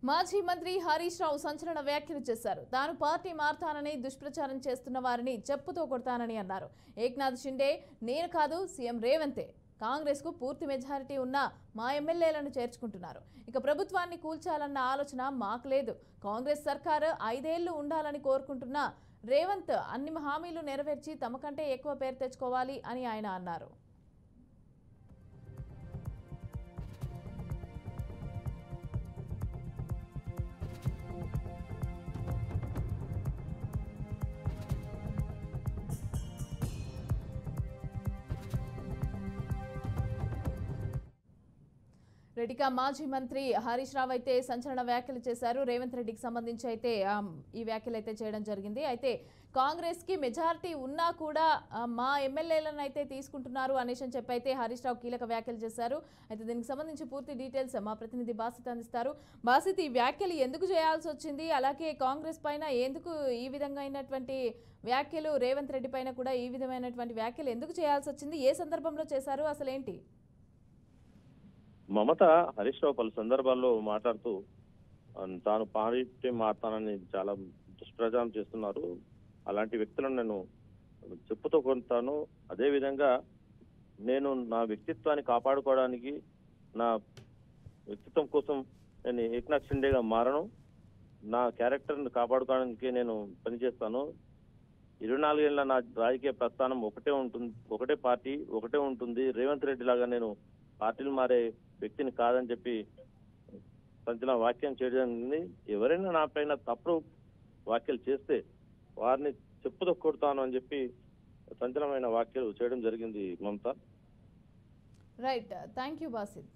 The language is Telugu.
మాజీ మంత్రి హరీష్ రావు సంచలన వ్యాఖ్యలు చేశారు. తాను పార్టీ మారతానని దుష్ప్రచారం చేస్తున్న వారిని చెప్పుతో కొడతానని అన్నారు. ఏక్నాథ్ షిండే నేను కాదు, సీఎం రేవంతే. కాంగ్రెస్ కు పూర్తి మెజారిటీ ఉన్న మా ఎమ్మెల్యేలను చేర్చుకుంటున్నారు. ఇక ప్రభుత్వాన్ని కూల్చాలన్న ఆలోచన మాకు లేదు. కాంగ్రెస్ సర్కారు 5 ఏళ్లు ఉండాలని కోరుకుంటున్న రేవంత్ అన్ని హామీలు నెరవేర్చి తమకంటే ఎక్కువ పేరు తెచ్చుకోవాలి అని ఆయన అన్నారు. రెడ్డిగా మాజీ మంత్రి హరీష్ రావు అయితే సంచలన వ్యాఖ్యలు చేశారు. రేవంత్ రెడ్డికి సంబంధించి అయితే ఈ వ్యాఖ్యలు అయితే చేయడం జరిగింది. అయితే కాంగ్రెస్ కి మెజారిటీ ఉన్నా కూడా మా ఎమ్మెల్యేలను అయితే తీసుకుంటున్నారు అనేసి చెప్పి అయితే హరీష్ రావు కీలక వ్యాఖ్యలు చేశారు. అయితే దీనికి సంబంధించి పూర్తి డీటెయిల్స్ మా ప్రతినిధి బాసిత్ అందిస్తారు. బాసిత్, ఈ వ్యాఖ్యలు ఎందుకు చేయాల్సి వచ్చింది? అలాగే కాంగ్రెస్ పైన ఎందుకు ఈ విధంగా అయినటువంటి వ్యాఖ్యలు, రేవంత్ రెడ్డి పైన కూడా ఈ విధమైనటువంటి వ్యాఖ్యలు ఎందుకు చేయాల్సి వచ్చింది? ఏ సందర్భంలో చేశారు? అసలు ఏంటి? మమత హరీష్ రావు పలు సందర్భాల్లో మాట్లాడుతూ తాను పార్టీ మారుతానని చాలా దుష్ప్రచారం చేస్తున్నారు. అలాంటి వ్యక్తులను నేను చెప్పుతో కొడతాను. అదే విధంగా నేను నా వ్యక్తిత్వాన్ని కాపాడుకోవడానికి, నా వ్యక్తిత్వం కోసం నేను ఏక్నాథ్ షిండేగా మారను. నా క్యారెక్టర్ని కాపాడుకోవడానికి నేను పనిచేస్తాను. 24 ఏళ్ల నా రాజకీయ ప్రస్థానం ఒకటే పార్టీ ఒకటే ఉంటుంది. రేవంత్ రెడ్డి లాగా నేను పార్టీలు మారే వ్యక్తిని కాదని చెప్పి సంచలన వ్యాఖ్యం చేయడం జరిగింది. ఎవరైనా నా పైన తప్పుడు వ్యాఖ్యలు చేస్తే వారిని చెప్పుతో కొడతాను అని చెప్పి సంచలనమైన వ్యాఖ్యలు చేయడం జరిగింది Mamata. Right, thank you Basit.